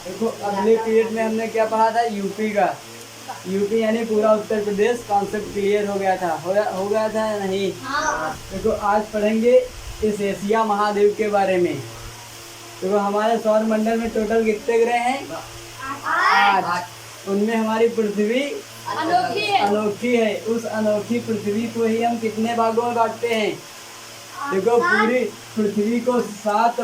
देखो अगले पीरियड में हमने क्या पढ़ा था, यूपी का। यूपी यानी पूरा उत्तर प्रदेश, कॉन्सेप्ट क्लियर हो गया था, हो गया था या नहीं। देखो आज पढ़ेंगे इस एशिया महाद्वीप के बारे में। देखो हमारे सौर मंडल में टोटल कितने ग्रह हैं? 8। उनमें हमारी पृथ्वी अनोखी है। उस अनोखी पृथ्वी को ही हम कितने भागों में बांटते हैं? देखो पूरी पृथ्वी को 7,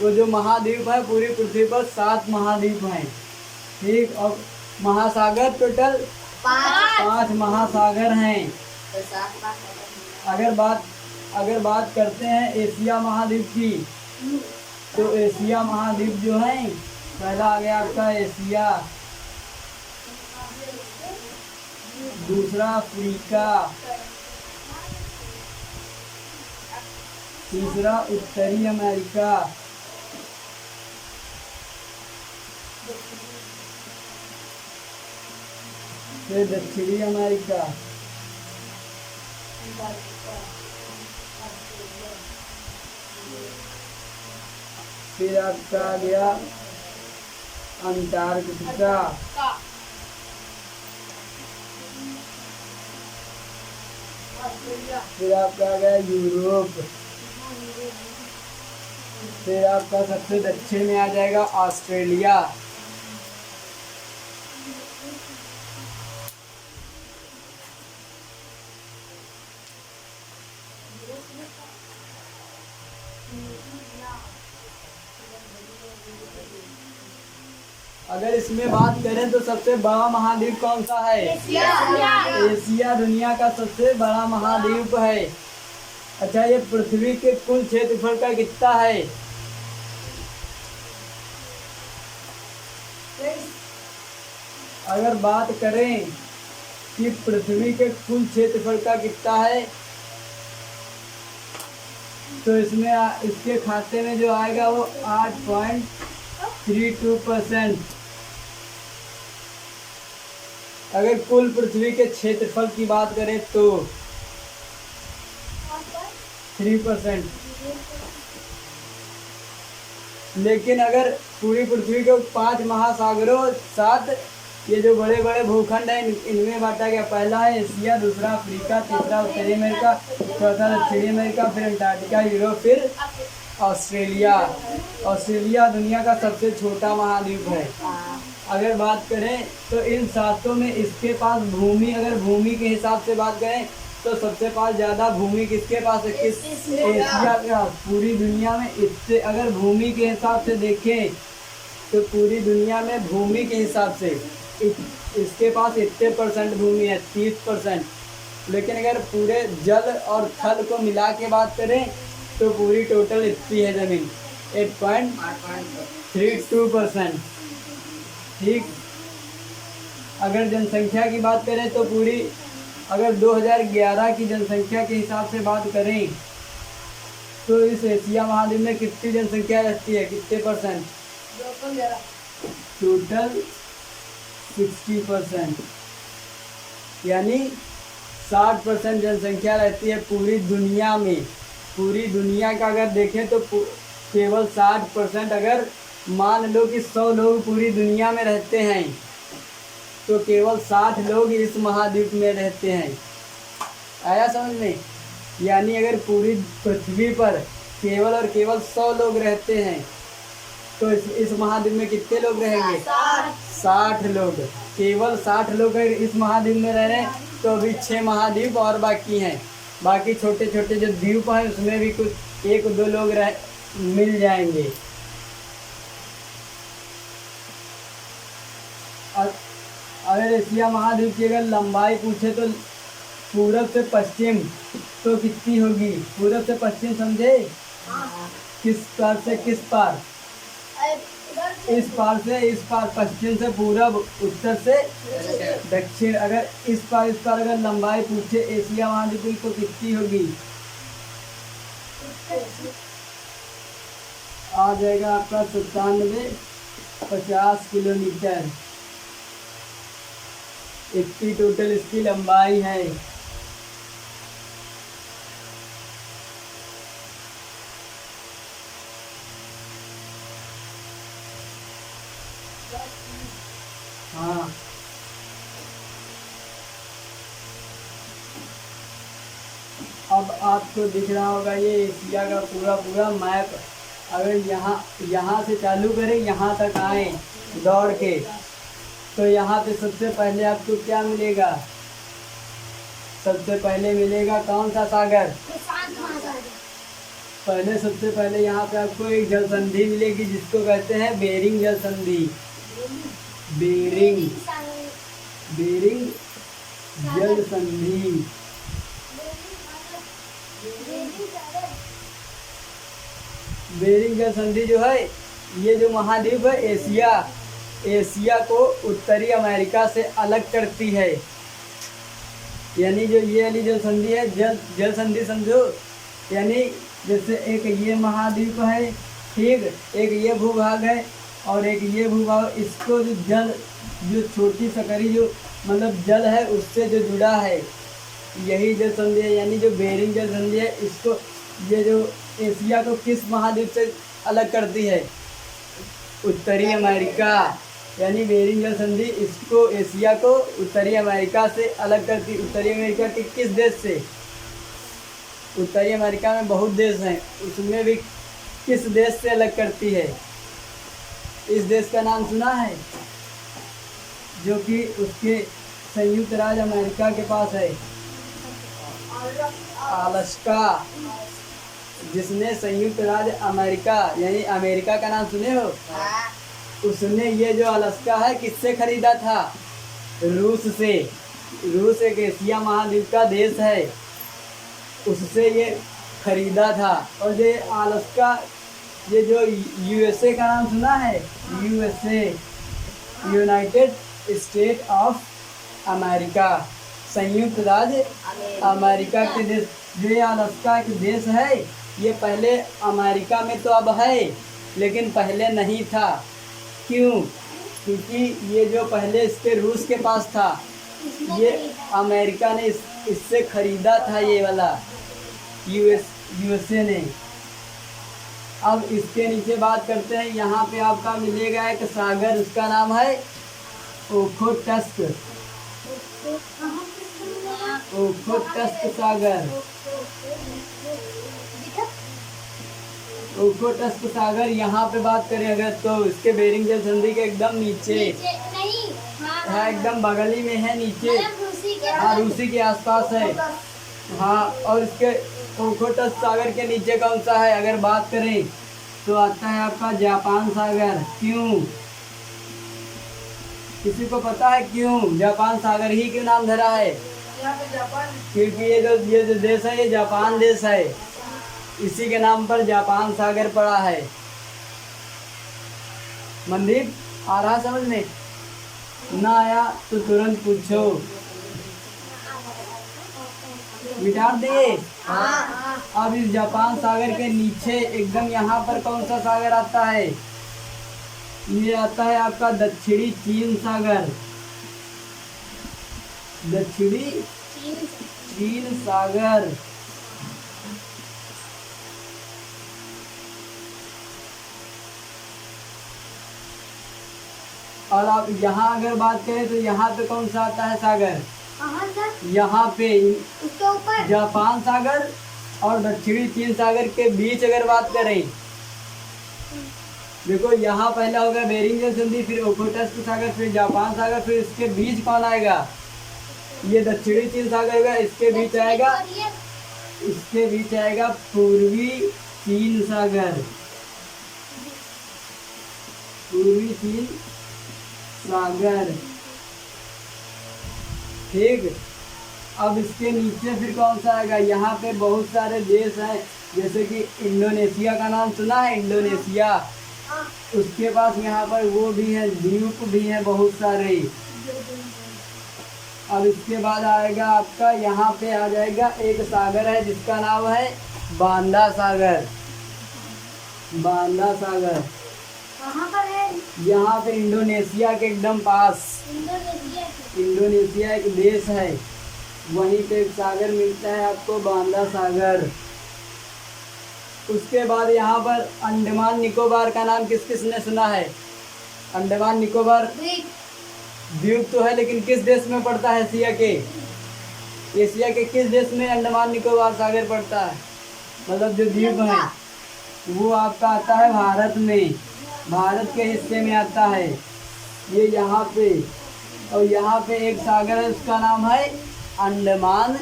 वो जो महाद्वीप है, पूरी पृथ्वी पर 7 महाद्वीप हैं। ठीक, और महासागर टोटल 5 महासागर हैं। अगर बात करते हैं एशिया महाद्वीप की, तो एशिया महाद्वीप जो है, पहला आ गया आपका एशिया, दूसरा अफ्रीका, तीसरा उत्तरी अमेरिका, फिर दक्षिणी अमेरिका, फिर आपका आ गया अंटार्कटिका, फिर आपका आ गया यूरोप, फिर आपका सबसे दक्षिण में आ जाएगा ऑस्ट्रेलिया। अगर इसमें बात करें तो सबसे बड़ा महाद्वीप कौन सा है? एशिया दुनिया का सबसे बड़ा महाद्वीप है। अच्छा, ये पृथ्वी के कुल क्षेत्रफल का कितना है? अगर बात करें कि पृथ्वी के कुल क्षेत्रफल का कितना है, तो इसमें इसके खाते में जो आएगा वो 8.32%। अगर कुल पृथ्वी के क्षेत्रफल की बात करें तो 3%। लेकिन अगर पूरी पृथ्वी को 5 महासागरों, 7 ये जो बड़े बड़े भूखंड हैं, इनमें बांटा गया। पहला है एशिया, दूसरा अफ्रीका, तीसरा उत्तरी अमेरिका, चौथा दक्षिणी अमेरिका, फिर अंटार्कटिका, यूरोप, फिर ऑस्ट्रेलिया। ऑस्ट्रेलिया दुनिया का सबसे छोटा महाद्वीप है। अगर बात करें तो इन 7 में इसके पास भूमि, अगर भूमि के हिसाब से बात करें तो सबसे पास ज़्यादा भूमि किसके पास है? एशिया का। पूरी दुनिया में इससे अगर भूमि के हिसाब से देखें तो पूरी दुनिया में भूमि के हिसाब से इसके पास 80% भूमि है, 30%। लेकिन अगर पूरे जल और थल को मिला के बात करें तो पूरी टोटल इतनी है ज़मीन, 8.32%। ठीक, अगर जनसंख्या की बात करें तो पूरी, अगर 2011 की जनसंख्या के हिसाब से बात करें तो इस एशिया महाद्वीप में कितनी जनसंख्या रहती है, कितने परसेंट? टोटल 60%, यानी 60% जनसंख्या रहती है पूरी दुनिया में। पूरी दुनिया का अगर देखें तो केवल 60%, अगर मान लो कि 100 लोग पूरी दुनिया में रहते हैं तो केवल 60 लोग इस महाद्वीप में रहते हैं। आया समझ में? यानी अगर पूरी पृथ्वी पर केवल और केवल 100 लोग रहते हैं तो इस महाद्वीप में कितने लोग रहेंगे? 60 लोग। केवल 60 लोग अगर इस महाद्वीप में रह रहे हैं तो अभी 6 महाद्वीप और बाकी हैं। बाकी छोटे छोटे जो द्वीप हैं उसमें भी कुछ 1-2 लोग मिल जाएंगे। अगर एशिया महाद्वीप की अगर लंबाई पूछे तो पूरब से पश्चिम तो कितनी होगी? पूरब से पश्चिम समझे? किस पार से किस पार? इस पार से इस पार, पश्चिम से पूरब, उत्तर से दक्षिण। अगर इस पार अगर लंबाई पूछे एशिया महाद्वीप की तो कितनी होगी? आ जाएगा आपका 97-50 किलोमीटर। इतनी टोटल इसकी लंबाई है। हाँ, अब आपको दिख रहा होगा ये एशिया का पूरा पूरा मैप। अगर यहाँ से चालू करें, यहाँ तक आए दौड़ के, तो यहाँ पे सबसे पहले आपको क्या मिलेगा? सबसे पहले मिलेगा कौन सा सागर? पहले सबसे पहले यहाँ पे आपको एक जल संधि मिलेगी जिसको कहते हैं बेरिंग जल संधि। बेरिंग बेरिंग जल संधि। बेरिंग जल संधि जो है, ये जो महाद्वीप है एशिया को उत्तरी अमेरिका से अलग करती है। यानी जो ये वाली जल संधि है, जल संधि समझो, यानी जैसे एक ये महाद्वीप है, ठीक, एक ये भूभाग है और एक ये भूभाग, इसको जो छोटी सकरी जो मतलब जल है उससे जो जुड़ा है, यही जल संधि है। यानी जो बेरिंग जल संधि है, इसको ये जो एशिया को किस महाद्वीप से अलग करती है? उत्तरी अमेरिका। यानी बेरिंग जल संधि इसको एशिया को उत्तरी अमेरिका से अलग करती। उत्तरी अमेरिका के किस देश से? उत्तरी अमेरिका में बहुत देश हैं, उसमें भी किस देश से अलग करती है? इस देश का नाम सुना है? जो कि उसके संयुक्त राज्य अमेरिका के पास है, अलास्का। जिसने संयुक्त राज्य अमेरिका यानी अमेरिका का नाम सुने हो, उसने ये जो अलास्का है किससे खरीदा था? रूस से। रूस एक एशिया महाद्वीप का देश है, उससे ये खरीदा था। और ये अलास्का, ये जो यूएसए का नाम सुना है? USA, United state of America, संयुक्त राज्य अमेरिका के देश। जो ये अलास्का एक देश है, ये पहले अमेरिका में तो अब है, लेकिन पहले नहीं था। क्यों? क्योंकि ये जो पहले इसके रूस के पास था, ये अमेरिका ने इससे खरीदा था, ये वाला यूएसए ने। अब इसके नीचे बात करते हैं, यहाँ पे आपका मिलेगा एक सागर, उसका नाम है ओखोटस्क। ओखोटस्क सागर। ओखोटस्क सागर यहाँ पे बात करें अगर, तो इसके बेरिंग जल संधि के एकदम नीचे है, एकदम बगल ही में है, नीचे। हाँ, रूसी के आसपास है। हाँ, और इसके ओखोटस्क सागर के नीचे कौन सा है अगर बात करें, तो आता है आपका जापान सागर। क्यों? किसी को पता है क्यों जापान सागर ही क्यों नाम धरा है? क्योंकि ये जो देश है, ये जापान देश है, इसी के नाम पर जापान सागर पड़ा है। मनदीप, आ रहा समझ में? ना आया तो तुरंत पूछो, मिटा दिए। अब इस जापान सागर के नीचे एकदम यहाँ पर कौन सा सागर आता है? ये आता है आपका दक्षिणी चीन सागर। दक्षिणी चीन सागर। और आप यहाँ अगर बात करें तो यहाँ पे कौन सा आता है सागर? यहाँ पे उसके ऊपर जापान सागर और दक्षिणी चीन सागर के बीच अगर बात करें, देखो यहाँ पहला होगा बेरिंग जल संधि, फिर ओखोटस्क सागर, फिर जापान सागर, फिर इसके बीच कौन आएगा? ये दक्षिणी चीन सागर होगा, इसके बीच आएगा, इसके बीच आएगा पूर्वी चीन सागर। पूर्वी चीन सागर, ठीक। अब इसके नीचे फिर कौन सा आएगा? यहाँ पे बहुत सारे देश हैं, जैसे कि इंडोनेशिया का नाम सुना है? इंडोनेशिया, उसके पास यहाँ पर वो भी है, द्वीप भी हैं बहुत सारे। अब इसके बाद आएगा आपका, यहाँ पे आ जाएगा एक सागर है जिसका नाम है बांदा सागर। बांदा सागर कहाँ पर है? यहाँ पे इंडोनेशिया के एकदम पास। इंडोनेशिया एक देश है, वहीं पे एक सागर मिलता है आपको, बांदा सागर। उसके बाद यहाँ पर अंडमान निकोबार का नाम किस किस ने सुना है? अंडमान निकोबार द्वीप तो है, लेकिन किस देश में पड़ता है एशिया के? एशिया के किस देश में अंडमान निकोबार सागर पड़ता है? मतलब जो द्वीप है वो आपका आता है भारत में, भारत के हिस्से में आता है ये यहाँ पे। और यहाँ पे एक सागर है, उसका नाम है अंडमान,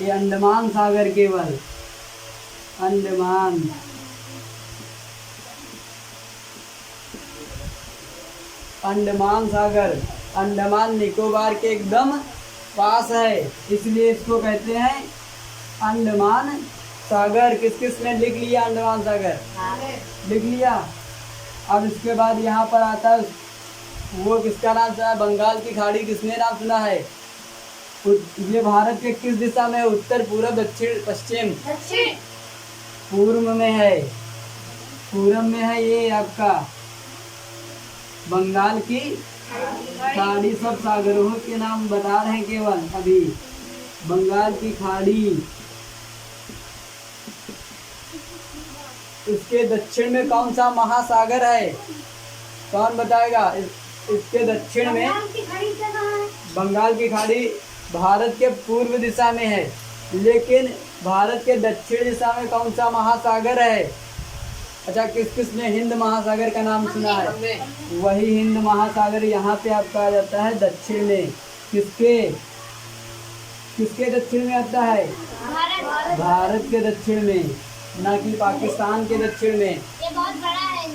ये अंडमान सागर केवल, अंडमान। अंडमान सागर अंडमान निकोबार के एकदम पास है, इसलिए इसको कहते हैं अंडमान सागर। किस किस ने लिख लिया अंडमान सागर? लिख लिया। अब इसके बाद यहाँ पर आता है वो किसका नाम सुना है? बंगाल की खाड़ी किसने नाम सुना है? ये भारत के किस दिशा में है? उत्तर, पूर्व, दक्षिण, पश्चिम? पूर्व में है, पूर्व में है ये आपका बंगाल की खाड़ी। सब सागरों के नाम बता रहे हैं केवल अभी। बंगाल की खाड़ी, इसके दक्षिण में कौन सा महासागर है? कौन बताएगा? इसके दक्षिण में बंगाल की खाड़ी भारत के पूर्व दिशा में है, लेकिन भारत के दक्षिण दिशा में कौन सा महासागर है? अच्छा, किस किस ने हिंद महासागर का नाम सुना है? वही हिंद महासागर यहाँ पे आपका आ जाता है दक्षिण में। किसके किसके दक्षिण में आता है? भारत के दक्षिण में, ना कि पाकिस्तान के दक्षिण में। ये बहुत बड़ा है।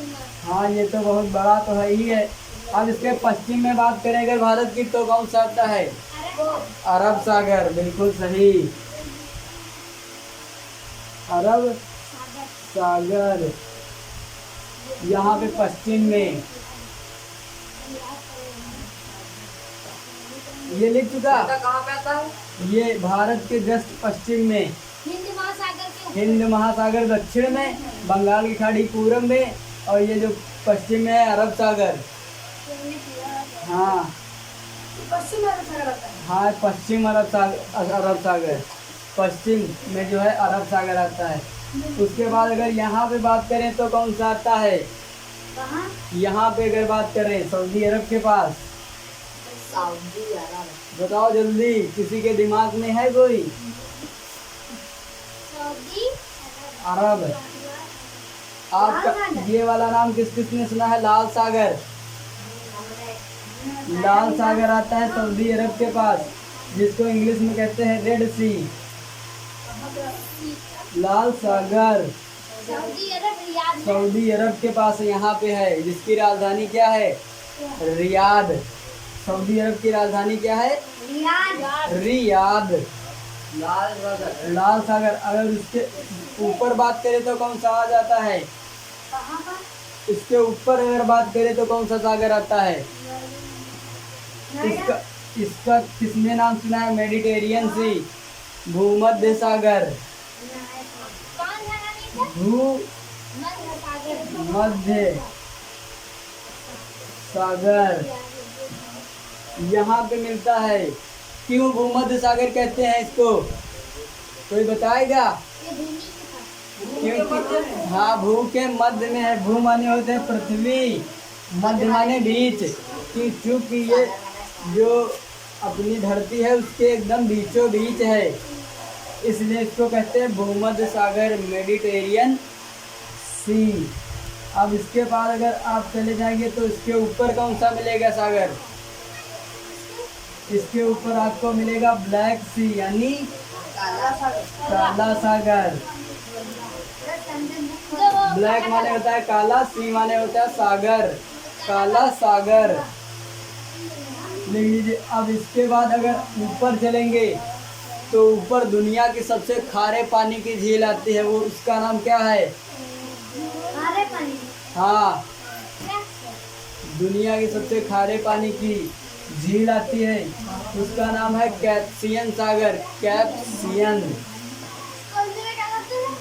हाँ, ये तो बहुत बड़ा तो है ही है। अब इसके पश्चिम में बात करें अगर भारत की, तो कौन सा आता है? अरब सागर, बिल्कुल सही, अरब सागर यहाँ पे पश्चिम में। ये लिख चुका? कहाँ पे आता है? ये भारत के जस्ट पश्चिम में, हिंद महासागर के हिंद महासागर दक्षिण में, बंगाल की खाड़ी पूर्व में, और ये जो पश्चिम में है अरब सागर। हाँ पश्चिम अरब सागर आता है। हाँ, पश्चिम अरब सागर, पश्चिम में जो है अरब सागर आता है। उसके बाद अगर यहाँ पे बात करें तो कौन सा आता है? कहाँ? यहाँ पे अगर बात करें सऊदी अरब के पास। सऊदी अरब। बताओ जल्दी, किसी के दिमाग में है कोई? सऊदी अरब। आपका ये वाला नाम किस किस ने सुना है? लाल सागर, लाल सागर आता है सऊदी अरब के पास, जिसको इंग्लिश में कहते हैं रेड सी। लाल सागर सऊदी अरब रियाद में। सऊदी अरब के पास यहाँ पे है, जिसकी राजधानी क्या है? रियाद। सऊदी अरब की राजधानी क्या है? रियाद। लाल सागर। अगर उसके ऊपर बात करें तो कौन सा आ जाता है? कहाँ पर? इसके ऊपर अगर बात करें तो कौन सा सागर आता है? इसका इसका किसने नाम सुना है? मेडिटेरियन सी, भूमध्य सागर, कौन सा नाम है? भूमध्य सागर। सागर यहाँ पे मिलता है। क्यों भूमध्य सागर कहते हैं इसको? कोई बताएगा? ये भूमि के क्योंकि हाँ, भू के मध्य में है। भू माने होते हैं पृथ्वी, मध्य माने बीच। क्योंकि ये जो अपनी धरती है उसके एकदम बीचों बीच है, इसलिए इसको कहते हैं भूमध्य सागर, मेडिटेरियन सी। अब इसके बाद अगर आप चले जाएंगे तो इसके ऊपर कौन सा मिलेगा सागर? इसके ऊपर आपको मिलेगा ब्लैक सी, यानी काला सागर। ब्लैक माने होता है काला, सी माने होता है सागर, काला सागर। लिख लीजिए। अब इसके बाद अगर ऊपर चलेंगे तो ऊपर दुनिया की सबसे खारे पानी की झील आती है, वो उसका नाम क्या है? खारे पानी। हाँ, दुनिया की सबसे खारे पानी की झील आती है, उसका नाम है कैस्पियन सागर।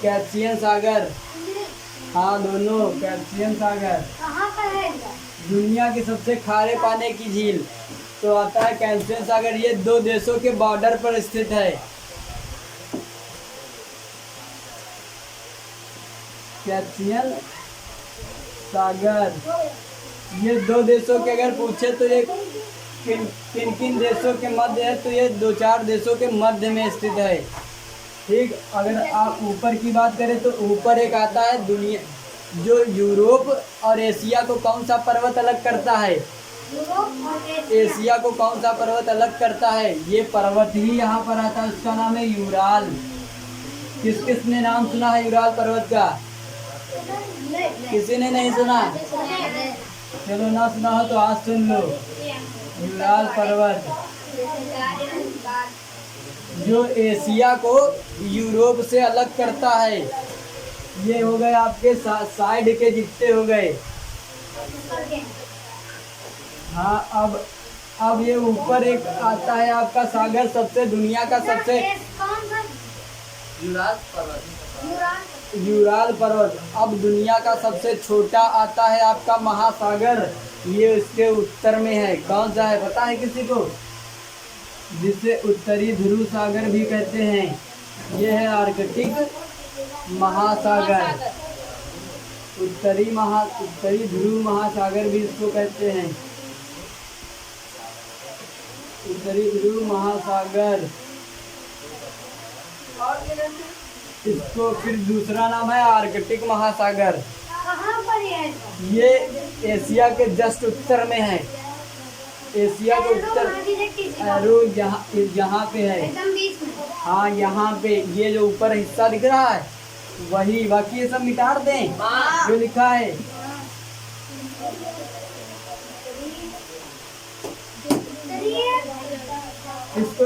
कैस्पियन सागर। हाँ, दोनों, कैस्पियन सागर। कहाँ पर है? दुनिया की सबसे खारे पानी की झील तो आता है कैस्पियन सागर। ये दो देशों के बॉर्डर पर स्थित है। कैस्पियन सागर ये दो देशों के अगर पूछे तो ये किन किन किन देशों के मध्य है, तो ये दो चार देशों के मध्य में स्थित है। ठीक, अगर आप ऊपर की बात करें तो ऊपर एक आता है दुनिया, जो यूरोप और एशिया को कौन सा पर्वत अलग करता है? यूरोप और एशिया। एशिया को कौन सा पर्वत अलग करता है? ये पर्वत ही यहाँ पर आता है, उसका नाम है यूराल। किस किस ने नाम सुना है यूराल पर्वत का? किसी ने नहीं सुना? चलो ना सुना हो तो आज सुन लो। यूराल पर्वत जो एशिया को यूरोप से अलग करता है। ये हो गए आपके साइड के जितने हो गए। हाँ, अब ये ऊपर एक आता है आपका सागर, सबसे दुनिया का सबसे कौन सा? यूराल पर्वत। अब दुनिया का सबसे छोटा आता है आपका महासागर, ये उसके उत्तर में है। कौन सा है पता है किसी को? जिसे उत्तरी ध्रुव सागर भी कहते हैं। ये है आर्कटिक महासागर। उत्तरी ध्रुव महासागर भी इसको कहते हैं। उत्तरी ध्रुव महासागर, इसको फिर दूसरा नाम है आर्कटिक महासागर। कहाँ पर है? ये एशिया के जस्ट उत्तर में है। एशिया के उत्तर एरो यहाँ पे है। एकदम बीच में। हाँ, यहाँ पे ये जो ऊपर हिस्सा दिख रहा है वही, बाकी ये सब मिटा दें जो लिखा है। इसको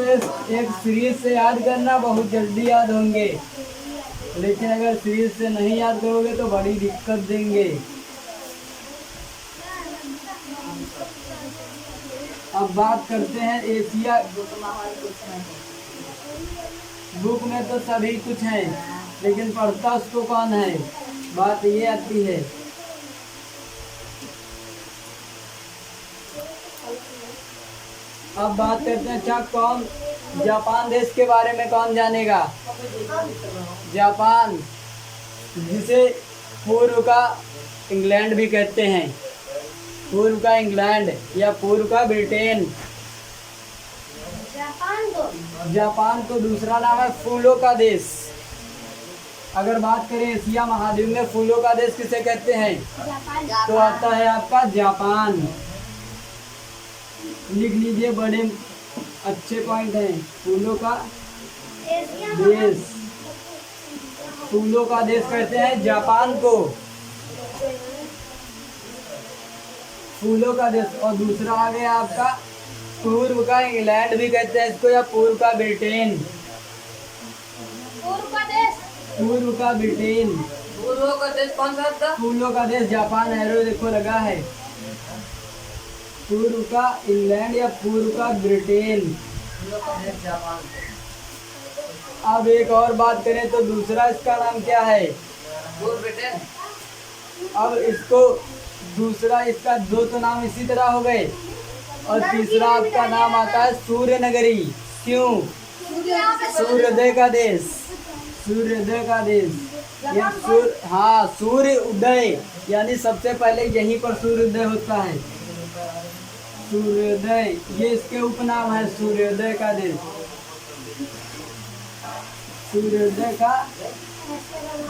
एक सीरीज से याद करना, बहुत जल्दी याद होंगे, लेकिन अगर सीरीज से नहीं याद करोगे तो बड़ी दिक्कत देंगे। अब बात करते हैं एशिया। बुक में तो सभी कुछ है, लेकिन पढ़ता उसको कौन है? बात ये आती है। अब बात करते हैं, अच्छा कौन जापान देश के बारे में कौन जानेगा? जापान, जिसे पूर्व का इंग्लैंड भी कहते हैं। पूर्व का इंग्लैंड या पूर्व का ब्रिटेन। जापान को दूसरा नाम है फूलों का देश। अगर बात करें एशिया महाद्वीप में फूलों का देश किसे कहते हैं, तो आता है आपका जापान। लिख लीजिए, बड़े अच्छे पॉइंट हैं। फूलों का देश, फूलों का देश कहते हैं जापान को, फूलों का देश। और दूसरा आ गया आपका पूर्व का इंग्लैंड भी कहते हैं इसको, या पूर्व का ब्रिटेन। पूर्व का देश, पूर्व का ब्रिटेन। पूर्व का देश कौन सा था? फूलों का देश जापान, एरो देखो लगा है। पूर्व का इंग्लैंड या पूर्व का ब्रिटेन। जापान। अब एक और बात करें तो दूसरा इसका नाम क्या है? पूर्व ब्रिटेन। अब इसको दूसरा, इसका दो तो नाम इसी तरह हो गए, और तीसरा आपका नाम आता है सूर्य नगरी। क्यों? सूर्योदय का देश। सूर्योदय का देश, हाँ, सूर्य उदय, यानी सबसे पहले यहीं पर सूर्योदय होता है। सूर्योदय, ये इसके उपनाम है, सूर्योदय का देश। सूर्योदय का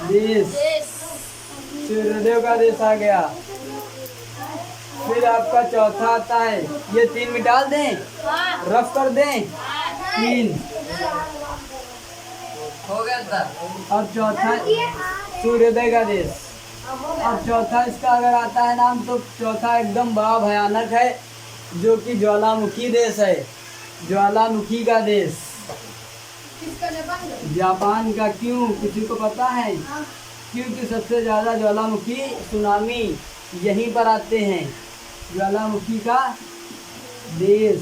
देश, सूर्योदय का देश आ गया। फिर आपका चौथा आता है, ये तीन मिटा दें, रफ कर दें, तीन हो गया था। और चौथा सूर्योदय का देश। और चौथा इसका अगर आता है नाम, तो चौथा एकदम बड़ा भयानक है, जो कि ज्वालामुखी देश है। ज्वालामुखी का देश जापान का। क्यों, किसी को पता है? क्योंकि सबसे ज़्यादा ज्वालामुखी सुनामी यहीं पर आते हैं। ज्वालामुखी का देश,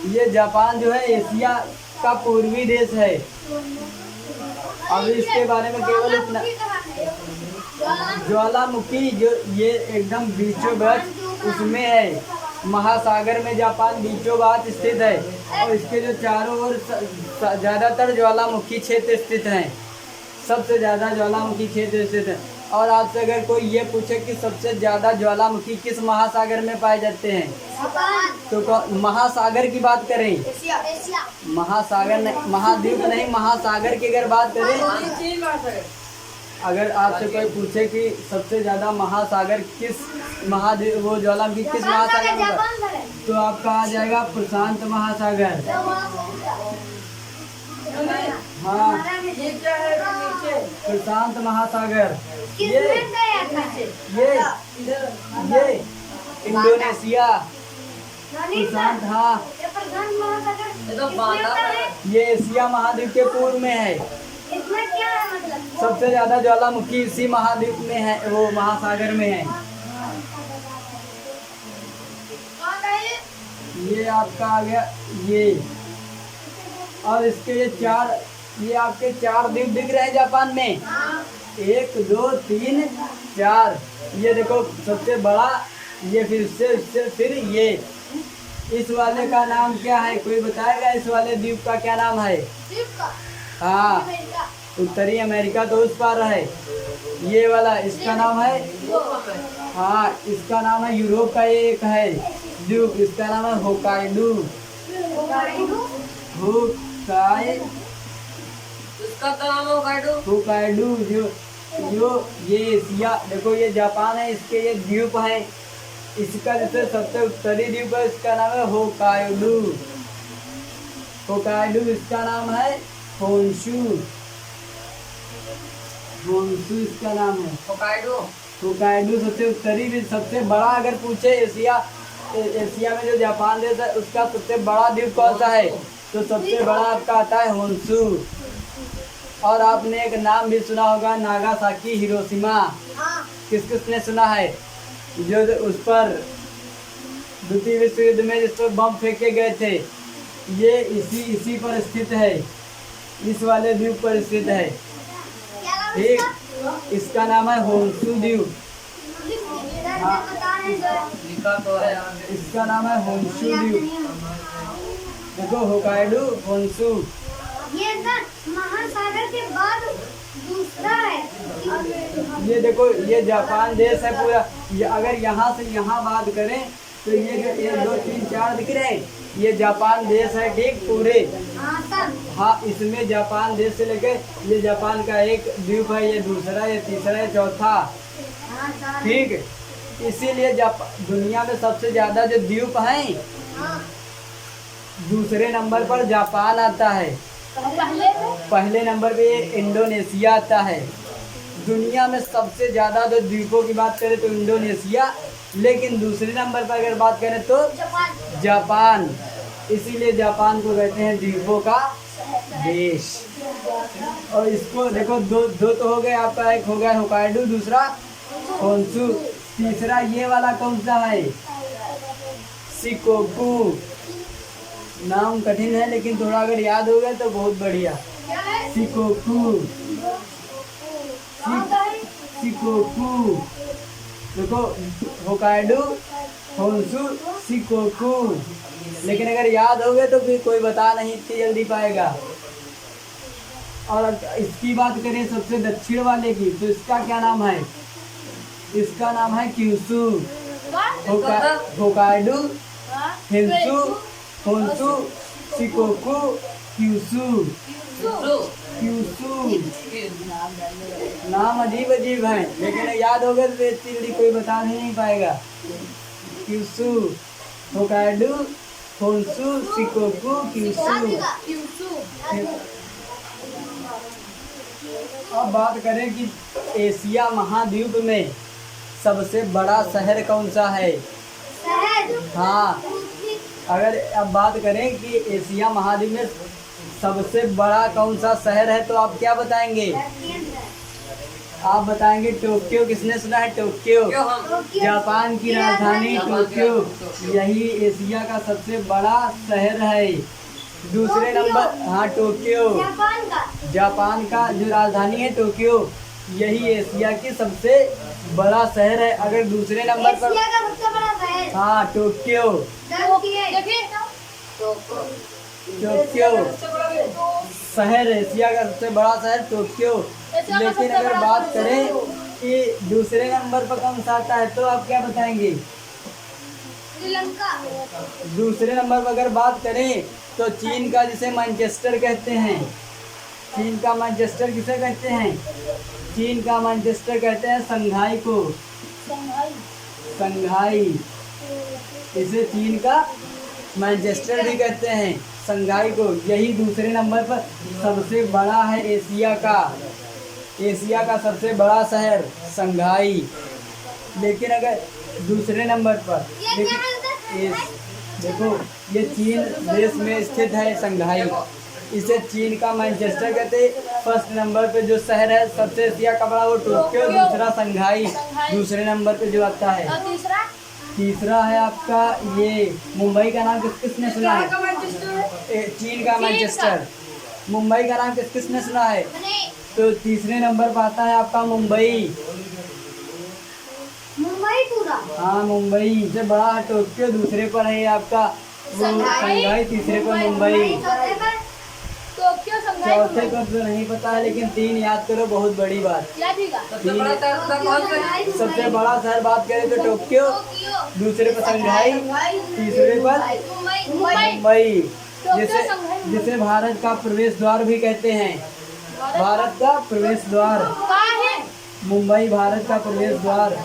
ये जापान जो है एशिया का पूर्वी देश है। अब इसके बारे में केवल इतना, ज्वालामुखी जो ये एकदम बीचों बीच उसमें है, महासागर में जापान बीचों बात स्थित है, और इसके जो चारों ओर ज़्यादातर ज्वालामुखी क्षेत्र स्थित हैं। सबसे ज्यादा ज्वालामुखी क्षेत्र स्थित है। और आपसे अगर कोई ये पूछे कि सबसे ज्यादा ज्वालामुखी किस महासागर में पाए जाते हैं, जापान, तो महासागर की बात करें, एशिया, एशिया, महासागर नहीं, महाद्वीप नहीं, महासागर की अगर बात करें, अगर आपसे कोई पूछे कि सबसे ज्यादा महासागर किस महाद्वीप, वो ज्वालामुखी किस महासागर में जापान होगा, का है। तो आपका आ जाएगा प्रशांत महासागर। हाँ, ये क्या है नीचे? प्रशांत महासागर। ये किसमें गया था? ये इंडोनेशिया नानी प्रशांत, हाँ, ये प्रधान महासागर ये तो किसमें बांदा होता है? ये एशिया महाद्वीप के पूर्व में है। इसमें क्या है मतलब? सबसे ज्यादा ज्वालामुखी इसी महाद्वीप में है, वो महासागर में है। कौन है ये? ये आपका आ गया ये, और इसके ये आपके 4 द्वीप दिख रहे हैं जापान में, हाँ, 1 2 3 4। ये देखो सबसे बड़ा, ये फिर ये, इस वाले का नाम क्या है, कोई बताएगा इस वाले द्वीप का क्या नाम है? द्वीप का हाँ, अमेरिका, उत्तरी अमेरिका तो उस पार है। ये वाला इसका नाम है, हाँ, इसका नाम है यूरोप का ये एक है द्वीप, इसका नाम है होकाइडू। होकाइडू उसका तो नाम है होकाइडो। होकाइडू जो ये एशिया, देखो ये जापान है, इसके ये द्वीप है, इसका जैसे सबसे उत्तरी द्वीप है, इसका नाम है होकाइडू। होकाइडू इसका नाम है होन्शु। होन्शु इसका नाम है। होकाइडो होकाइडू सबसे उत्तरी भी, सबसे बड़ा अगर पूछे एशिया में जो जापान देश है उसका सबसे बड़ा द्वीप कौन सा है, तो सबसे बड़ा आपका आता है होन्शु। और आपने एक नाम भी सुना होगा, नागासाकी, हिरोशिमा। हाँ, किस किसने सुना है? जो उस पर द्वितीय विश्व युद्ध में जिस पर बम फेंके गए थे, ये इसी पर स्थित है, इस वाले द्वीप पर स्थित है। क्या नाम है ठीक, इसका? इसका नाम है होन्शु द्वीप। इधर से बता रहे हैं जो लिखा तो है यहाँ पे। इसका नाम है होन्शु द्वीप। देखो होकाइडू, होन्शु। ये ना महासागर के बाद दूसरा है। ये देखो ये जापान देश है पूरा। ये अगर यहाँ से यहाँ बात करें तो ये जो 1 2 3 4 दिख रहे हैं, ये जापान देश है, ठीक, पूरे। हाँ सर, हाँ, इसमें जापान देश से लेकर ये जापान का एक द्वीप है, ये दूसरा, ये तीसरा, ये चौथा, हाँ सर, ठीक। इसीलिए दुनिया में सबसे ज्यादा जो द्वीप हैं, हाँ, दूसरे नंबर पर जापान आता है, पहले में पहले नंबर पे ये इंडोनेशिया आता है। दुनिया में सबसे ज्यादा जो द्वीपों की बात करें तो इंडोनेशिया, लेकिन दूसरे नंबर पर अगर बात करें तो जापान, जापान। इसीलिए जापान को कहते हैं द्वीपों का देश। और इसको देखो दो तो हो गए आपका, एक हो गया होकाइडू, दूसरा होन्शु, तीसरा ये वाला कौन सा है? शिकोकू। नाम कठिन है लेकिन थोड़ा अगर याद हो गया तो बहुत बढ़िया। क्या है? शिकोकू, कहाँ का है? शिकोकू। देखो होकाइडू, होन्शु, शिकोकू। लेकिन अगर याद हो गए तो फिर कोई बता नहीं इतनी जल्दी पाएगा। और इसकी बात करें सबसे दक्षिण वाले की, तो इसका क्या नाम है? इसका नाम है क्यूशू। होकाइडू, हिंसू, होन्शु, शिकोकू, क्यूशू। क्यूशू नाम अजीब अजीब है, लेकिन याद हो गए तो इतनी जल्दी कोई बता नहीं पाएगा। Kyushu, होकाइडू, Honshu, Shikoku, Kyushu. अब बात करें कि एशिया महाद्वीप में सबसे बड़ा शहर कौन सा है? शहर, हाँ, अगर अब बात करें कि एशिया महाद्वीप में सबसे बड़ा कौन सा शहर है तो आप क्या बताएंगे? आप बताएंगे टोक्यो। किसने सुना है टोक्यो? क्यों हम जापान की राजधानी टोक्यो, यही एशिया का सबसे बड़ा शहर है। दूसरे नंबर, हाँ, टोक्यो, जापान का, जापान का जो राजधानी है टोक्यो, यही एशिया की सबसे बड़ा शहर है। अगर दूसरे नंबर पर, एशिया का सबसे बड़ा शहर, हाँ, टोक्यो, देखिए टोक्यो शहर, एशिया का सबसे बड़ा शहर टोक्यो। एशिया का लेकिन सबसे अगर बड़ा बात शहर। करें कि दूसरे नंबर पर कौन सा आता है तो आप क्या बताएंगे? श्रीलंका। दूसरे नंबर पर अगर बात करें तो चीन का, जिसे मैनचेस्टर कहते हैं, चीन का मैनचेस्टर किसे कहते हैं? चीन का मैनचेस्टर कहते हैं शंघाई को, शंघाई। शंघाई। इसे चीन का मैनचेस्टर भी कहते हैं, शंघाई को। यही दूसरे नंबर पर सबसे बड़ा है एशिया का, एशिया का सबसे बड़ा शहर शंघाई। लेकिन अगर दूसरे नंबर पर देखो, ये चीन देश में स्थित है शंघाई, इसे चीन का मैनचेस्टर कहते हैं। फर्स्ट नंबर पे जो शहर है सबसे एशिया का बड़ा, वो टोक्यो, दूसरा शंघाई दूसरे नंबर पे जो आता है। और तीसरा तीसरा है आपका ये मुंबई का नाम किसने सुना है? चीन का मैनचेस्टर। मुंबई का नाम किसने सुना है? तो तीसरे नंबर पर आता है आपका मुंबई। मुंबई पूरा। हाँ, मुंबई से बड़ा है टोक्यो, दूसरे पर है आपका वो शंघाई, तीसरे पर मुंबई। चौथे पर टोक्यो, शंघाई, चौथे मुंबई। पर तो नहीं पता है, लेकिन तीन याद करो, बहुत बड़ी बात। क्या ठीक है? सबसे बड़ा शहर उसका कौन सा है? सबसे बड़ा शहर बात करें तो टोक्यो, टोक्यो, दूसरे पर शंघाई, तीसरे पर मुंबई। मुंबई, जिसे शंघाई, मुंबई। जिसे भारत का प्रवेश द्वार भी कहते हैं। भारत का प्रवेश द्वार कहाँ है? मुंबई, भारत का प्रवेश द्वार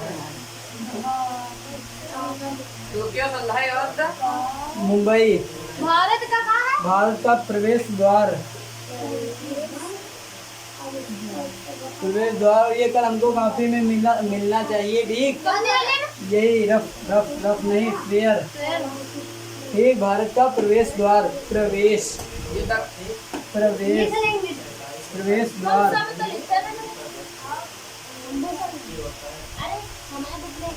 टोक्यो, शंघाई और क्या? मुंबई, भारत का कहाँ है? भारत का प्रवेश द्वार, प्रवेश द्वार। ये कल हमको काफी में मिलना चाहिए, ठीक? कौन दे रहे हैं? यही रफ नहीं, क्लियर। ठीक, भारत का प्रवेश द्वार, प्रवेश ये तक प्रवेश प्रवेश द्वार। कौन सा में तो लिखते हैं ना? अरे हमारे बुक में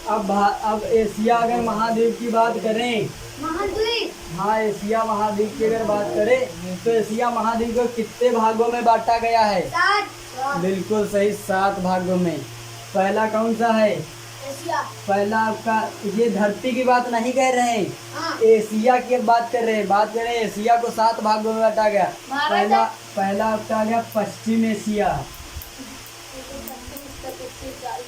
अब एशिया अगर महाद्वीप की बात करें, महाद्वीप। हाँ, एशिया महाद्वीप की अगर बात करें तो एशिया महाद्वीप को कितने भागों में बांटा गया है? 7। बिल्कुल सही, 7 भागों में। पहला कौन सा है? एशिया। पहला आपका, ये धरती की बात नहीं कह रहे हैं, हाँ। एशिया की बात कर रहे हैं। बात करें एशिया को 7 भागों में बांटा गया। भारत पहला आपका आ गया पश्चिम एशिया।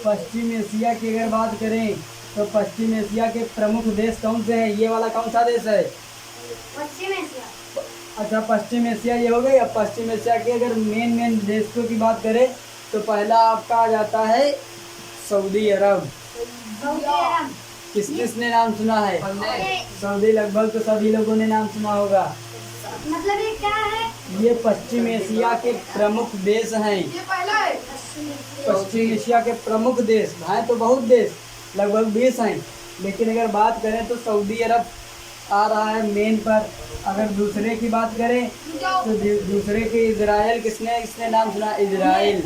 पश्चिम एशिया की अगर बात करें तो पश्चिम एशिया के प्रमुख देश कौन से हैं? ये वाला कौन सा देश है? पश्चिम एशिया। अच्छा, पश्चिम एशिया ये हो गई। अब पश्चिम एशिया के अगर मेन देशों की बात करें तो पहला आपका आ जाता है सऊदी अरब। सऊदी अरब। किसने नाम सुना है? अरे, सऊदी लगभग तो सभी लोगों ने नाम सुना होगा। मतलब ये क्या है? ये पश्चिम एशिया के प्रमुख देश हैं। ये पहला है। पश्चिम एशिया के प्रमुख देश हैं तो बहुत देश, लगभग 20 हैं, लेकिन अगर बात करें तो सऊदी अरब आ रहा है मेन पर। अगर दूसरे की बात करें तो दूसरे के इजराइल, किसने नाम सुना? इजराइल।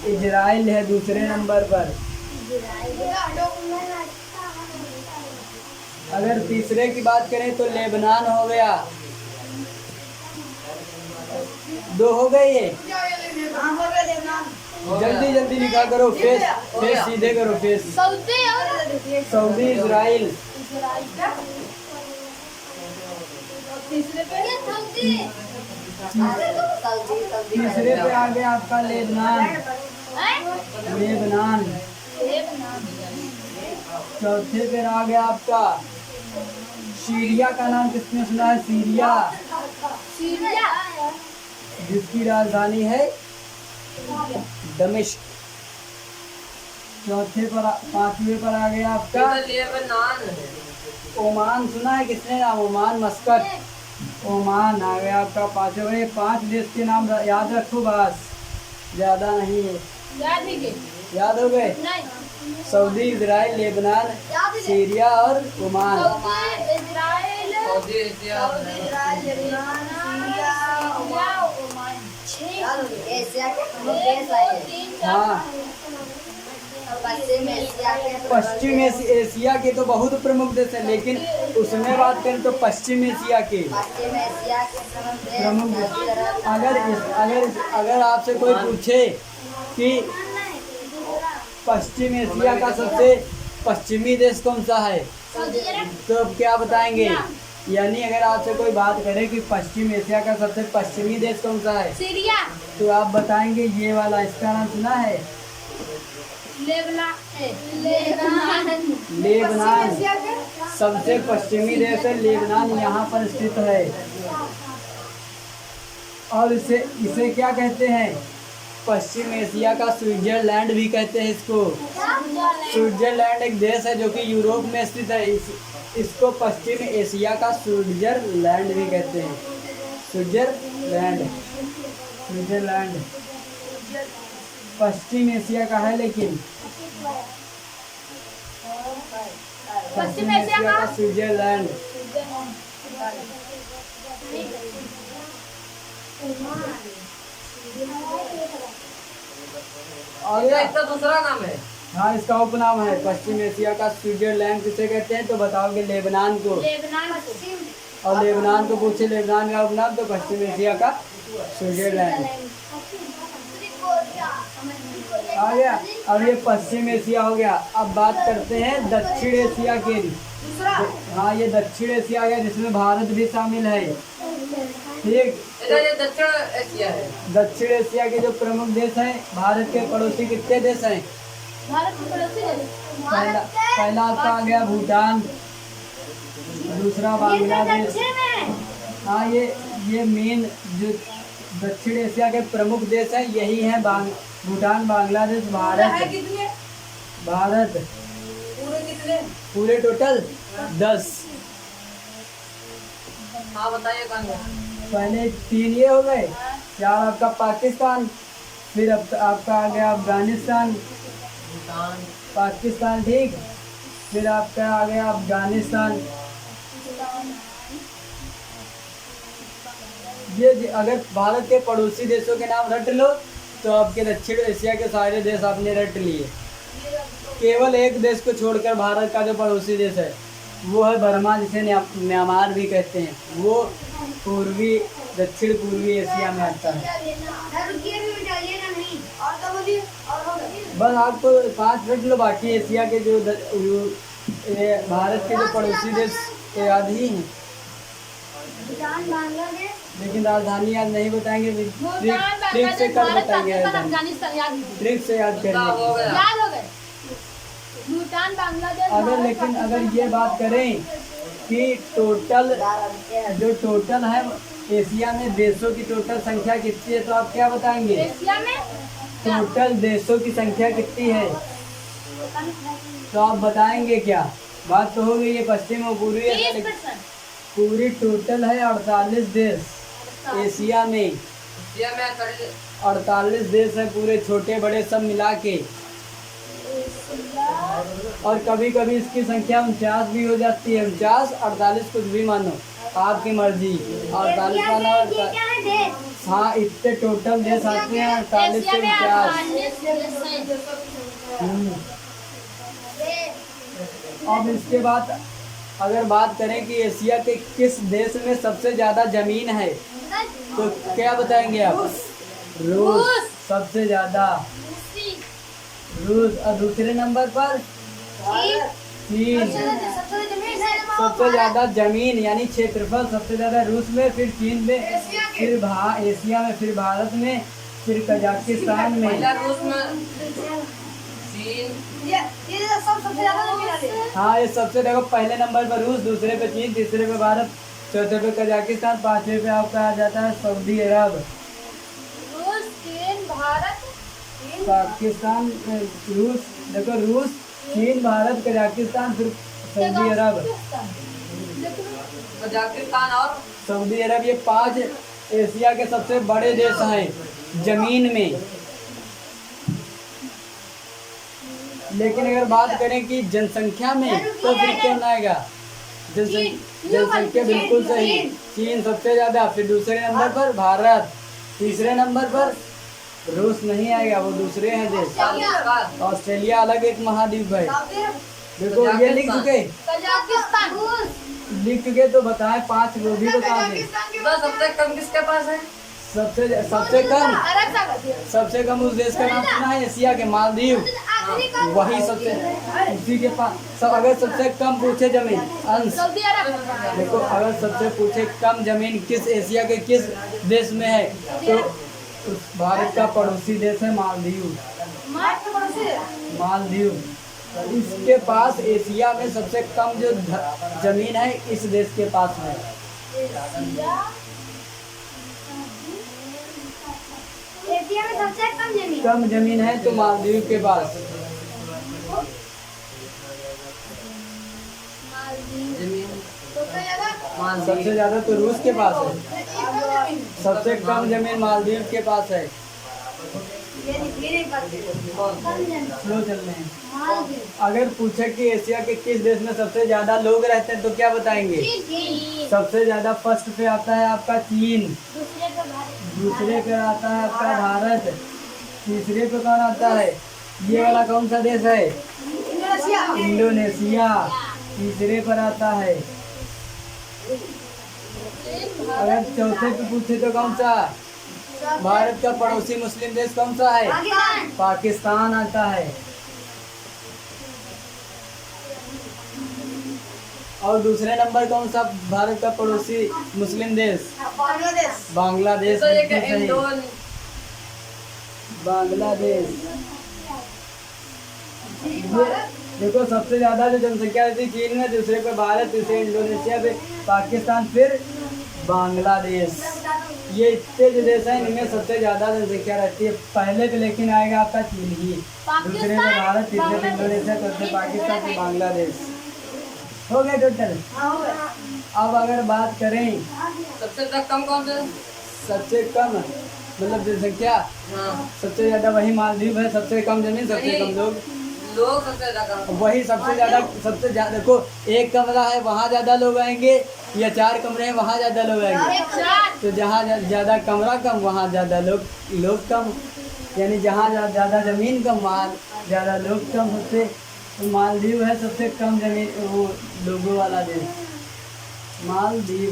इजराइल है दूसरे नंबर पर। अगर तीसरे की बात करें तो लेबनान हो गया। 2 हो गए ये। जल्दी लिखा करो, फेस सीधे करो, फेस। सऊदी और सऊदी, इजराइल। तीसरे पे सऊदी। तीसरे पे आ गया आपका लेबनान। लेबनान। चौथे पे आ गया आपका सीरिया। का नाम किसने सुना है? Syria, Syria. जिसकी राजधानी है दमिश्क। पांचवे पर आ गया आपका लेबनान है। ओमान। सुना है किसने नाम? ओमान, मस्कट, ओमान आ गया आपका पांचवे। 5 देश के नाम याद रखो, बस ज्यादा नहीं है। याद है कि याद हो गए? नहीं। सऊदी, इजराइल, लेबनान, याद है। सीरिया और Oman. Saudi, Israel, Saudi Asia Lebanon, Syria, Oman. 6 Asia के प्रमुख देश है। हाँ, पश्चिम एशिया के तो बहुत प्रमुख देश है, लेकिन उसमें बात करें तो पश्चिम एशिया के प्रमुख देश। अगर आपसे कोई पूछे कि पश्चिम एशिया का सबसे पश्चिमी देश कौन सा है सऊदी अरब। तो अब क्या बताएंगे? यानी अगर आपसे कोई बात करे कि पश्चिम एशिया का सबसे पश्चिमी देश कौन सा है, सीरिया, तो आप बताएंगे ये वाला। इसका नाम सुना है? लेबनान। लेबनान सबसे पश्चिमी देश है। लेबनान यहाँ पर स्थित है। और इसे इसे क्या कहते हैं? पश्चिम एशिया का स्विट्जरलैंड भी कहते हैं इसको। स्विट्जरलैंड एक देश है जो कि यूरोप में स्थित है। इसको पश्चिम एशिया का स्विट्जरलैंड भी कहते हैं। स्विट्जरलैंड, स्विट्जरलैंड पश्चिम एशिया का है, लेकिन पश्चिम एशिया का स्विट्जरलैंड। और इसका इसका दूसरा नाम है। हाँ, इसका उपनाम है पश्चिम एशिया का स्विट्जरलैंड। किसे कहते हैं तो बताओगे? लेबनान को। और लेबनान को पूछे लेबनान का उपनाम तो पश्चिम एशिया का स्विट्जरलैंड आ गया। अब ये पश्चिम एशिया हो गया। अब बात करते हैं दक्षिण एशिया की। हाँ, ये दक्षिण एशिया है जिसमें भारत भी शामिल है। ठीक, ये दक्षिण एशिया है। दक्षिण एशिया के जो प्रमुख देश हैं, भारत के पड़ोसी कितने देश हैं? पहला आपका आ गया भूटान, दूसरा बांग्लादेश। हाँ, ये मेन जो दक्षिण एशिया के प्रमुख देश हैं यही हैं, भूटान, बांग्लादेश, भारत। पूरे कितने? पूरे टोटल 10। हाँ बताइए कौन है? पहले 3 ये हो गए। 4 आपका पाकिस्तान, फिर अब आपका आ गया अफगानिस्तान, भूटान, पाकिस्तान। ठीक, फिर आपका आ गया अफगानिस्तान। ये अगर भारत के पड़ोसी देशों के नाम रट लो तो आपके दक्षिण एशिया के सारे देश आपने रट लिए। केवल एक देश को छोड़कर भारत का जो पड़ोसी देश है वो है बर्मा, जिसे म्यांमार भी कहते हैं। वो दक्षिण पूर्वी एशिया में आता है। बस आपको 5 रट लो, बाकी एशिया के जो भारत के जो पड़ोसी देश तो याद ही हैं, लेकिन राजधानी याद नहीं बताएंगे। ट्रिक से कल बताएंगे, ट्रिक से याद क्या हो करेंगे। गया? भूटान, बांग्लादेश। लेकिन अगर ये बात करें कि टोटल है एशिया में देशों की टोटल संख्या कितनी है, तो आप क्या बताएंगे? एशिया में टोटल देशों की संख्या कितनी है तो आप बताएंगे क्या? बात तो हो गई। ये पश्चिम और पूर्वी एशिया, 30%। पूरी टोटल है 48 देश एशिया में। एशिया में 48 देश है पूरे, छोटे बड़े सब मिला के। और कभी कभी इसकी संख्या 49 भी हो जाती है। 49, 48 कुछ भी मानो, आपकी मर्जी। 48 मानो। हाँ, इतने टोटल देश आते हैं 48 से 49। अब इसके बाद अगर बात करें कि एशिया के किस देश में सबसे ज्यादा जमीन है तो क्या बताएंगे आप? रूस सबसे ज्यादा। रूस। और दूसरे नंबर पर चीन। सबसे ज्यादा जमीन यानी क्षेत्रफल सबसे ज्यादा रूस में, फिर चीन में, फिर एशिया में, फिर भारत में, फिर कजाकिस्तान में। पहला रूस में, चीन। हाँ, ये सबसे देखो पहले नंबर पर रूस, दूसरे पे चीन, तीसरे पे भारत, चौथे पे कजाकिस्तान, 5वें पे आपका आ जाता है सऊदी अरब। रूस, चीन, भारत, पाकिस्तान, रूस, देखो रूस, चीन, भारत, कजाकिस्तान, फिर सऊदी अरब। कजाकिस्तान और सऊदी अरब, ये 5 एशिया के सबसे बड़े देश हैं जमीन में। लेकिन अगर बात करें कि जनसंख्या में तो फिर कौन आएगा? जनसंख्या बिल्कुल सही, चीन सबसे ज्यादा, फिर दूसरे नंबर पर भारत, तीसरे नंबर पर रूस नहीं आएगा, वो दूसरे हैं देश। ऑस्ट्रेलिया अलग एक महाद्वीप है। देखो ये लिख चुके, कजाकिस्तान, लिख चुके तो बताएं, 5 वो भी बता दें। सबसे कम किसके पास है? सबसे कम उस देश का नाम सुना है एशिया के? मालदीव। वही सबसे उसी के पास अगर सबसे कम पूछे जमीन अंश, सऊदी अरब। देखो अगर सबसे पूछे कम जमीन किस एशिया के किस देश में है तो उस भारत का पड़ोसी देश है मालदीव। मालदीव इसके पास एशिया में सबसे कम जो जमीन है इस देश के पास है। एशिया में सबसे कम जमीन है तो मालदीव के पास। जमीन सबसे ज्यादा तो रूस के पास है, सबसे कम जमीन मालदीव के पास है। स्लो चल रहे हैं। अगर पूछे कि एशिया के किस देश में सबसे ज्यादा लोग रहते हैं तो क्या बताएंगे? सबसे ज्यादा फर्स्ट पे आता है आपका चीन, दूसरे पे आता है आपका भारत, तीसरे पे कौन आता है? ये वाला कौन सा देश है? इंडोनेशिया तीसरे पर आता है। अगर चौथे पे पूछे तो कौन सा? भारत का पड़ोसी मुस्लिम देश कौन सा है? पाकिस्तान आता है। और दूसरे नंबर कौन सा भारत का पड़ोसी मुस्लिम देश? बांग्लादेश। तो ये बिल्कुल सही। बांग्लादेश। देखो सबसे ज्यादा जो जनसंख्या रहती है चीन में, दूसरे पे भारत, तीसरे इंडोनेशिया, पे पाकिस्तान, फिर बांग्लादेश। ये इतने जो देश हैं इनमें सबसे ज्यादा जनसंख्या रहती है। पहले पे लेकिन आएगा आपका चीन ही, दूसरे पे भारत, तीसरे पे इंडोनेशिया, चौथे पाकिस्तान, फिर बांग्लादेश। हो गया टोटल। अब अगर बात करें सबसे तक कम कौन सा? सबसे कम मतलब जनसंख्या, हाँ। सबसे ज्यादा वही मालदीव है। सबसे कम जमीन, सबसे कम लोग, सबसे ज्यादा कम। वही सबसे ज्यादा। देखो एक कमरा है वहाँ ज्यादा लोग आएंगे या 4 कमरे हैं वहाँ ज्यादा लोग आएंगे। तो जहाँ ज्यादा कमरा कम वहाँ ज्यादा लोग कम, यानी जहाँ ज्यादा जमीन कम वहाँ ज्यादा लोग कम होते। तो मालदीव है सबसे कम जमीन वो लोगों वाला देश। मालदीव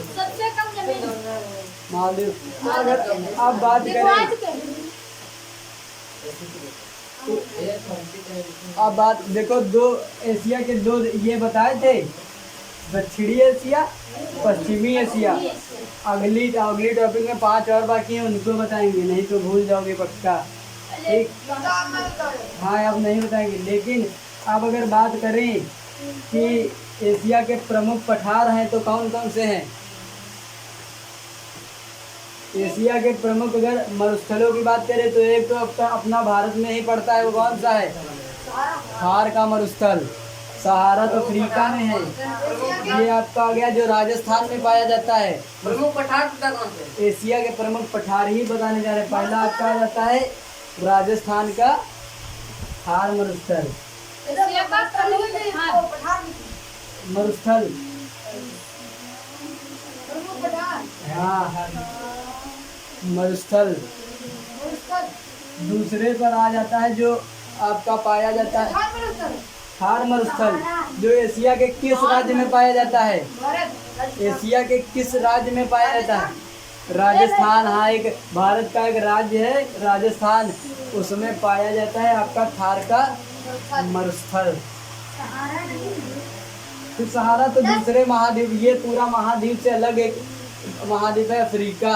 सबसे कम जमीन। मालदीव। अगर आप बात करें अब बात देखो, दो एशिया के दो ये बताए थे, दक्षिणी एशिया, पश्चिमी एशिया। अगली टॉपिक में 5 और बाकी हैं, उनको बताएंगे, नहीं तो भूल जाओगे पक्का। ठीक, हाँ अब नहीं बताएंगे। लेकिन अब अगर बात करें कि एशिया के प्रमुख पठार हैं तो कौन कौन से हैं? एशिया के प्रमुख अगर मरुस्थलों की बात करें तो एक तो अपना भारत में ही पड़ता है, वो कौन सा है? थार का मरुस्थल। सहारा तो अफ्रीका में है। ये आपका आ गया जो राजस्थान में पाया जाता है। प्रमुख पठार कौन से? एशिया के प्रमुख पठार ही बताने जा रहे हैं। पहला आपका आ जाता है राजस्थान का थार मरुस्थल। एशिया का प्रमुख मरुस्थल, हाँ मरुस्थल। दूसरे पर आ जाता है जो आपका पाया जाता है थार मरुस्थल, जो एशिया के किस राज्य में पाया जाता है? एशिया के किस राज्य में पाया जाता है? राजस्थान। हाँ, एक भारत का एक राज्य है राजस्थान, उसमें पाया जाता है आपका थार का मरुस्थल। फिर सहारा तो दूसरे महाद्वीप, ये पूरा महाद्वीप से अलग एक महाद्वीप है अफ्रीका,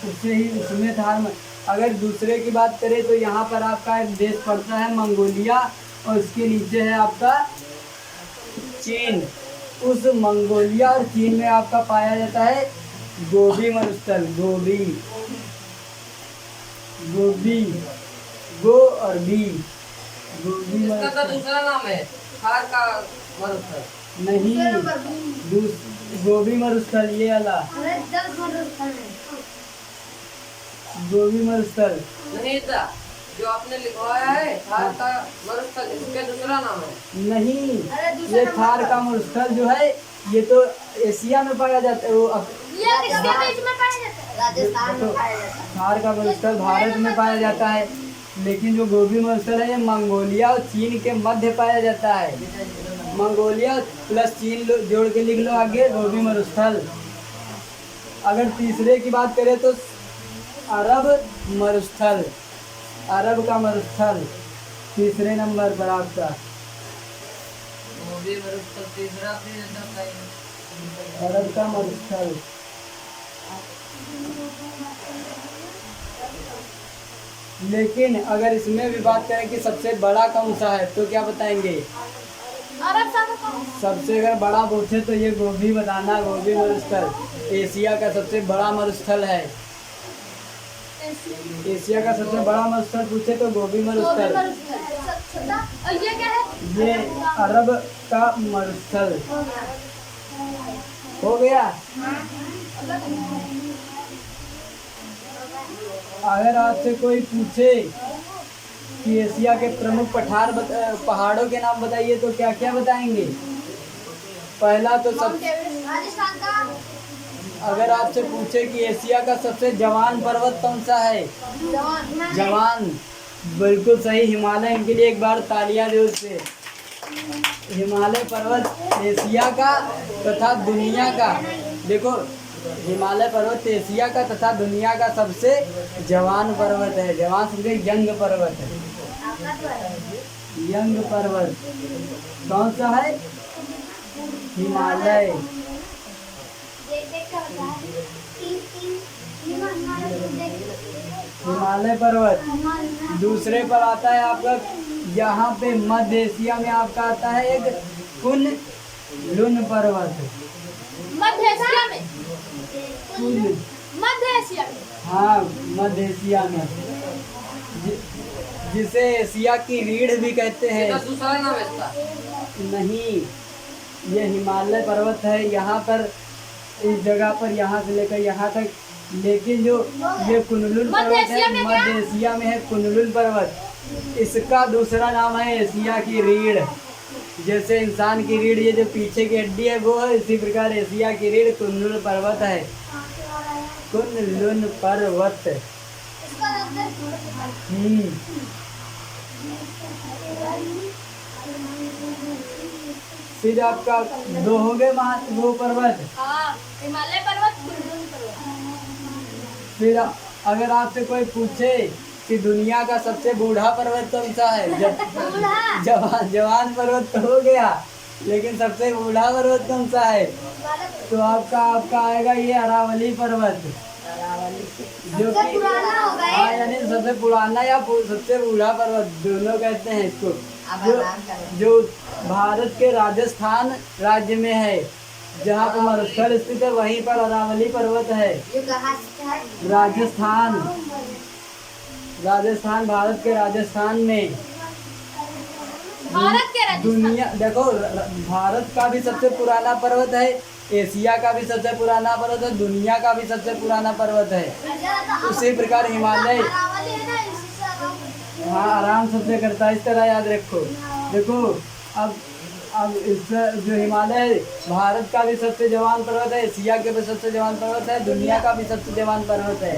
उससे ही उसमें थार। अगर दूसरे की बात करें तो यहाँ पर आपका एक देश पड़ता है मंगोलिया, और उसके नीचे है आपका चीन। उस मंगोलिया और चीन में आपका पाया जाता है गोबी मरुस्थल। गोबी, गो और बी, गोबी इसका तो मरुस्थल। दूसरा नाम है थार का मरुस्थल। नहीं, गोबी मरुस्थल ये वाला गोबी मरुस्थल नहीं था जो आपने लिखवाया है थार का मरुस्थल, इसका दूसरा नाम है। नहीं, ये थार का मरुस्थल जो है ये तो एशिया में पाया जाता है। वो थार का मरुस्थल भारत में पाया जाता है, लेकिन जो गोबी मरुस्थल है ये मंगोलिया और चीन के मध्य पाया जाता है। मंगोलिया प्लस चीन जोड़ के लिख लो आगे, गोबी मरुस्थल। अगर तीसरे की बात करें तो अरब मरुस्थल, अरब का मरुस्थल तीसरे नंबर पर आपका। गोबी मरुस्थल तीसरा अपनी जनता बताइए। अरब का मरुस्थल। लेकिन अगर इसमें भी बात करें कि सबसे बड़ा कौन सा है तो क्या बताएंगे? अरब सागर कौन? सबसे अगर बड़ा पूछे तो ये गोबी बताना, गोबी मरुस्थल एशिया का सबसे बड़ा मरुस्थल है। एशिया का सबसे बड़ा मरुस्थल पूछे तो गोबी मरुस्थल। और ये क्या है? ये अरब का मरुस्थल हो गया। अगर आपसे कोई पूछे कि एशिया के प्रमुख पहाड़ों के नाम बताइए तो क्या क्या बताएंगे? पहला तो सब राजस्थान का अगर आपसे पूछे कि एशिया का सबसे जवान पर्वत कौन सा है? जवान, बिल्कुल सही, हिमालय। इनके लिए एक बार तालियां दो से। हिमालय पर्वत एशिया का तथा दुनिया का, देखो हिमालय पर्वत एशिया का तथा दुनिया का सबसे जवान पर्वत है। जवान समझे यंग पर्वत है। यंग पर्वत कौन सा है? हिमालय। हिमालय पर्वत। दूसरे पर आता है आपका, यहाँ पे मध्य एशिया में आपका आता है एक कुन पर्वत। मध्य एशिया में, कुन, मध्य एशिया में। हाँ मध्य एशिया में, जिसे एशिया की रीढ़ भी कहते हैं। इसका दूसरा नाम है इसका। नहीं, ये हिमालय पर्वत है। यहाँ पर इस जगह पर यहाँ से लेकर यहाँ तक, लेकिन जो ये कुनलुन पर्वत है मध्य एशिया में है। कुनलुन पर्वत, इसका दूसरा नाम है एशिया की रीढ़। जैसे इंसान की रीढ़ ये जो पीछे की हड्डी है वो है, इसी प्रकार एशिया की रीढ़ कुनलुन पर्वत है। कुनलुन पर्वत। फिर आपका दो हो गए वो पर्वत। हाँ, हिमालय पर्वत, कुनलुन पर्वत। फिर अगर आपसे कोई पूछे कि दुनिया का सबसे बूढ़ा पर्वत कौन सा है? जवान पर्वत तो हो गया, लेकिन सबसे बूढ़ा पर्वत कौन सा है? तो आपका आएगा ये अरावली पर्वत, जो कि पुराना होगा ये। हाँ, यानी सबसे पुराना या सबसे बूढ़ा पर्वत दोनों कहते हैं इसको। जो भारत के राजस्थान राज्य में है, जहाँ पर मरुस्थल स्थित है वहीं पर अरावली पर्वत है। राजस्थान, राजस्थान, भारत के राजस्थान में। भारत के राजस्थान। दुनिया देखो, भारत का भी सबसे पुराना पर्वत है, एशिया का भी सबसे पुराना पर्वत है, दुनिया का भी सबसे पुराना पर्वत है। उसी प्रकार हिमालय, हाँ आराम सबसे करता है, इस तरह याद रखो। देखो अब इस जो हिमालय भारत का भी सबसे जवान पर्वत है, एशिया के भी सबसे जवान पर्वत है, दुनिया का भी सबसे जवान पर्वत है।